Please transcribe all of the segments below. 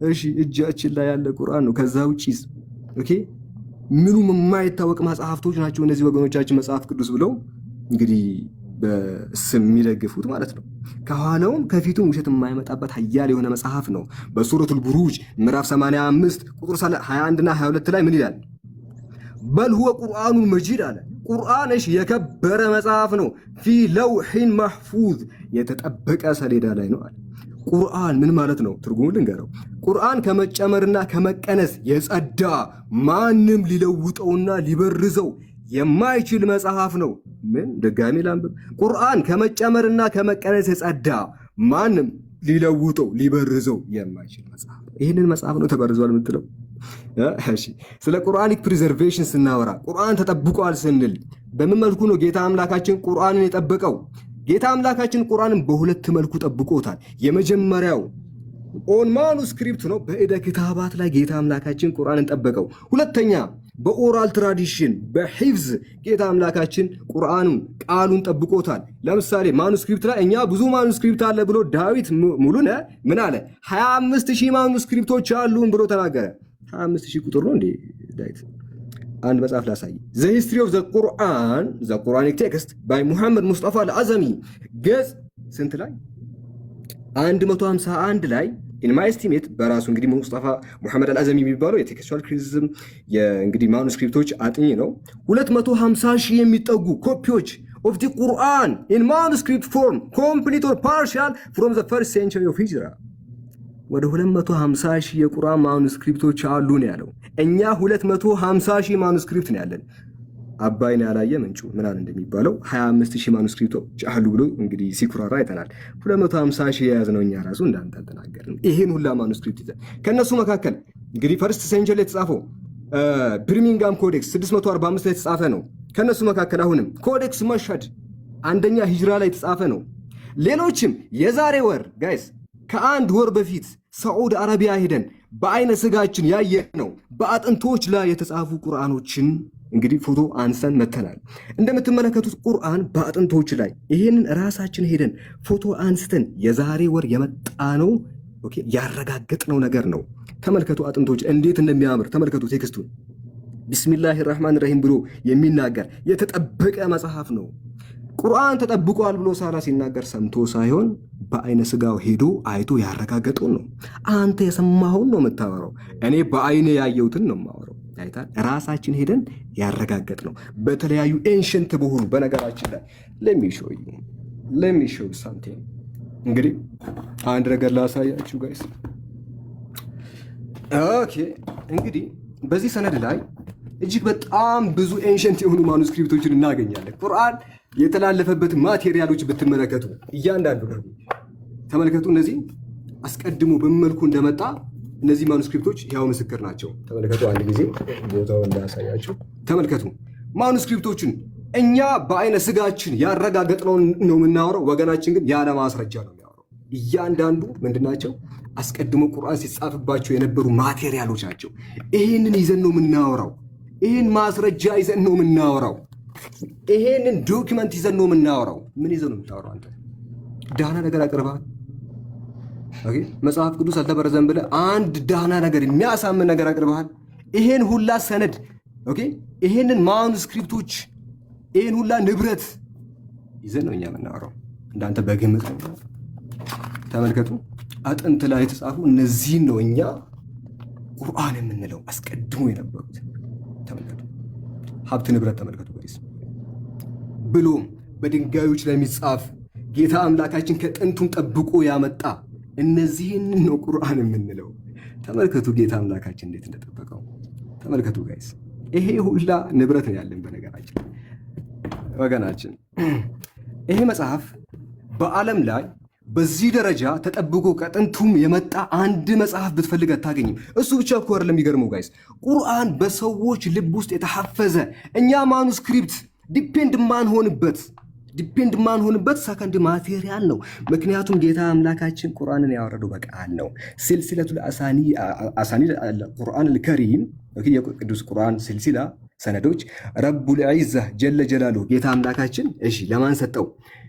እሺ እጃችን ላይ ያለ ቁርአን ነው። ከዛ ውጪ ኦኬ ምኑም የማይታወቅ መጽሐፍቶች ናቸው እነዚህ ወገኖቻችን መጽሐፍ ቅዱስ ብለው እንግዲህ በስም የሚደግፉት ማለት ነው። ከኋላውም ከፊቱም ውሸት የማይመጣበት ኃያል የሆነ መጽሐፍ ነው። በሱረቱል ቡሩጅ ምዕራፍ 85 ቁጥር 21 እና 22 ላይ ምን ይላል? በል ሁወ ቁርአኑን መጂድ አለ። ቁርአን እሺ የከበረ መጽሐፍ ነው። ፊ ለውሒን መሕፉዝ የተጠበቀ ሰሌዳ ላይ ነው አለ። ቁርአን ምን ማለት ነው? ትርጉሙ ልንገረው። ቁርአን ከመጨመርና ከመቀነስ የጸዳ ማንም ሊለውጠውና ሊበርዘው የማይችል መጽሐፍ ነው። ምን ደጋሚ ላንብብ። ቁርአን ከመጨመርና ከመቀነስ የጸዳ ማንም ሊለውጠው ሊበርዘው የማይችል መጽሐፍ። ይህንን መጽሐፍ ነው ተበርዟል የምትለው? እሺ ስለ ቁርአኒክ ፕሪዘርቬሽን ስናወራ ቁርአን ተጠብቋል ስንል በምን መልኩ ነው ጌታ አምላካችን ቁርአንን የጠበቀው? ጌታ አምላካችን ቁርአንን በሁለት መልኩ ጠብቆታል። የመጀመሪያው ኦን ማኑስክሪፕት ነው፣ በእደ ክታባት ላይ ጌታ አምላካችን ቁርአንን ጠበቀው። ሁለተኛ በኦራል ትራዲሽን በሂፍዝ ጌታ አምላካችን ቁርአኑን ቃሉን ጠብቆታል። ለምሳሌ ማኑስክሪፕት ላይ እኛ ብዙ ማኑስክሪፕት አለ ብሎ ዳዊት ሙሉነ ምን አለ? 25000 ማኑስክሪፕቶች አሉን ብሎ ተናገረ። 25000 ቁጥር ነው እንዴ ዳዊት? አንድ መጽሐፍ ላሳይ። ዘ ሂስትሪ ኦፍ ዘ ቁርአን ዘ ቁርአኒክ ቴክስት ባይ ሙሐመድ ሙስጠፋ አልአዘሚ ገጽ ስንት ላይ? 151 ላይ ኢን ማይ ኤስቲሜት በራሱ እንግዲህ ሙስጠፋ ሙሐመድ አልአዘሚ የሚባለው የቴክስቹዋል ክሪቲሲዝም የእንግዲህ ማኑስክሪፕቶች አጥኚ ነው። 250,000 የሚጠጉ ኮፒዎች ኦፍ ዲ ቁርአን ኢን ማኑስክሪፕት ፎርም ኮምፕሊት ኦር ፓርሻል ፍሮም ዘ ፈርስት ሴንቸሪ ኦፍ ሂጅራ ወደ 250,000 የቁርአን ማኑስክሪፕቶች አሉ ነው ያለው። እኛ 250,000 ማኑስክሪፕት ነው ያለን። አባይን ያላየ ምንጩ ምናምን እንደሚባለው 25,000 ማኑስክሪፕቶች አሉ ብሎ እንግዲህ ሲኩራራ አይተናል። 250,000 የያዝነው እኛ ራሱ እንዳንተ አልተናገርንም። ይሄን ሁላ ማኑስክሪፕት ይዘን ከነሱ መካከል እንግዲህ ፈርስት ሴንቸሪ ላይ የተጻፈው ብርሚንጋም ኮዴክስ 645 ላይ የተጻፈ ነው። ከነሱ መካከል አሁንም ኮዴክስ መሽሀድ አንደኛ ሂጅራ ላይ የተጻፈ ነው። ሌሎችም የዛሬ ወር ጋይስ ከአንድ ወር በፊት ሳዑዲ አረቢያ ሄደን በአይነ ስጋችን ያየ ነው በአጥንቶች ላይ የተጻፉ ቁርአኖችን እንግዲህ ፎቶ አንስተን መተናል። እንደምትመለከቱት ቁርአን በአጥንቶች ላይ ይሄንን ራሳችን ሄደን ፎቶ አንስተን የዛሬ ወር የመጣ ነው። ኦኬ ያረጋገጥነው ነገር ነው። ተመልከቱ አጥንቶች እንዴት እንደሚያምር ተመልከቱ። ቴክስቱን ቢስሚላሂ ራህማን ራሂም ብሎ የሚናገር የተጠበቀ መጽሐፍ ነው። ቁርአን ተጠብቋል ብሎ ሳላ ሲናገር ሰምቶ ሳይሆን በአይነ ስጋው ሄዶ አይቶ ያረጋገጠው ነው። አንተ የሰማኸውን ነው የምታወራው፣ እኔ በአይኔ ያየሁትን ነው የማወራው። አይታል ራሳችን ሄደን ያረጋገጥ ነው በተለያዩ ኤንሸንት በሆኑ በነገራችን ላይ ለሚሾው ሳምቲንግ እንግዲህ አንድ ነገር ላሳያችሁ ጋይስ። ኦኬ እንግዲህ በዚህ ሰነድ ላይ እጅግ በጣም ብዙ ኤንሸንት የሆኑ ማኑስክሪፕቶችን እናገኛለን። ቁርአን የተላለፈበት ማቴሪያሎች ብትመለከቱ እያንዳንዱ ነው ተመልከቱ። እነዚህ አስቀድሞ በመልኩ እንደመጣ እነዚህ ማኑስክሪፕቶች ያው ምስክር ናቸው። ተመልከቱ። አንድ ጊዜ ቦታው እንዳያሳያችሁ ተመልከቱ። ማኑስክሪፕቶችን እኛ በአይነ ስጋችን ያረጋገጥነው ነው የምናወራው፣ ወገናችን ግን ያለ ማስረጃ ነው የሚያወራው። እያንዳንዱ ምንድናቸው? አስቀድሞ ቁርአን ሲጻፍባቸው የነበሩ ማቴሪያሎች ናቸው። ይሄንን ይዘን ነው የምናወራው። ይሄን ማስረጃ ይዘን ነው የምናወራው። ይሄንን ዶክመንት ይዘን ነው የምናወራው። ምን ይዘን ነው የምታወራው አንተ? ዳህና ነገር አቅርበሃል። ኦኬ መጽሐፍ ቅዱስ አልተበረዘም ብለህ አንድ ዳህና ነገር የሚያሳምን ነገር አቅርበሃል። ይሄን ሁላ ሰነድ ኦኬ፣ ይሄንን ማኑስክሪፕቶች፣ ይሄን ሁላ ንብረት ይዘን ነው እኛ የምናወራው። እንዳንተ በግምት ነው። ተመልከቱ፣ አጥንት ላይ የተጻፉ እነዚህን ነው እኛ ቁርአን የምንለው አስቀድሞ የነበሩት። ተመልከቱ፣ ሀብት ንብረት ተመልከቱ። ብሎም በድንጋዮች ላይ የሚጻፍ ጌታ አምላካችን ከጥንቱም ጠብቆ ያመጣ እነዚህን ነው ቁርአን የምንለው። ተመልከቱ ጌታ አምላካችን እንዴት እንደጠበቀው ተመልከቱ ጋይስ። ይሄ ሁላ ንብረት ነው ያለን። በነገራችን ወገናችን ይሄ መጽሐፍ በዓለም ላይ በዚህ ደረጃ ተጠብቆ ከጥንቱም የመጣ አንድ መጽሐፍ ብትፈልግ አታገኝም። እሱ ብቻ እኮ አይደለም የሚገርመው ጋይስ፣ ቁርአን በሰዎች ልብ ውስጥ የተሐፈዘ እኛ ማኑስክሪፕት ዲፔንድ ማንሆንበት ሰከንድ ማቴሪያል ነው። ምክንያቱም ጌታ አምላካችን ቁርአንን ያወረደው በቃል ነው። ሲልሲለቱል አሳኒድ ቁርአን አልከሪም የቅዱስ ቁርአን ሲልሲላ ሰነዶች ረቡል ዒዛ ጀለ ጀላሉ ጌታ አምላካችን እሺ ለማን ሰጠው?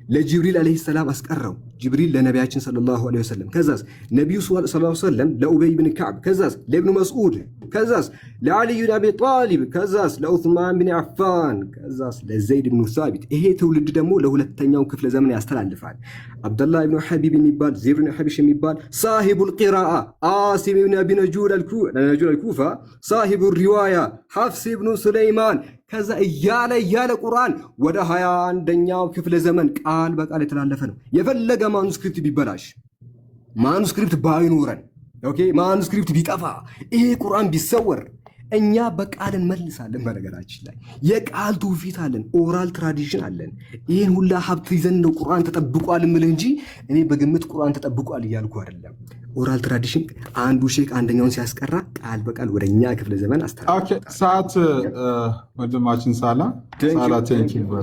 ለጅብሪል አለይሂ ሰላም አስቀረው። ጅብሪል ለነቢያችን ሰለላሁ ዐለይሂ ወሰለም፣ ከዛስ ነቢዩ ሰለላሁ ዐለይሂ ወሰለም ለኡበይ ብን ከዕብ፣ ከዛስ ለኢብኑ መስዑድ፣ ከዛስ ለዓሊይ ብን አቢ ጣሊብ፣ ከዛስ ለዑስማን ብን አፋን፣ ከዛስ ለዘይድ ብን ሳቢት። ይሄ ትውልድ ደግሞ ለሁለተኛው ክፍለ ዘመን ያስተላልፋል። አብደላህ ብን ሐቢብ የሚባል ዜር ብን ሐቢሽ የሚባል ሳሂቡል ቂራአ፣ አሲም ብን አቢ ነጁል አልኩፋ፣ ሳሂቡ ሪዋያ ሐፍስ ብኑ ሱለይማን፣ ከዛ እያለ ቁርአን ወደ 21ኛው ክፍለ ዘመን ቃል በቃል የተላለፈ ነው። የፈለገ ማኑስክሪፕት ቢበላሽ፣ ማኑስክሪፕት ባይኖረን፣ ኦኬ ማኑስክሪፕት ቢጠፋ፣ ይሄ ቁርአን ቢሰወር እኛ በቃል እንመልሳለን። በነገራችን ላይ የቃል ትውፊት አለን፣ ኦራል ትራዲሽን አለን። ይህን ሁላ ሀብት ይዘን ነው ቁርአን ተጠብቋል የምልህ እንጂ እኔ በግምት ቁርአን ተጠብቋል እያልኩ አይደለም። ኦራል ትራዲሽን አንዱ ሼክ አንደኛውን ሲያስቀራ ቃል በቃል ወደ እኛ ክፍለ ዘመን አስተላልፏል። ሰዓት ወንድማችን ሳላ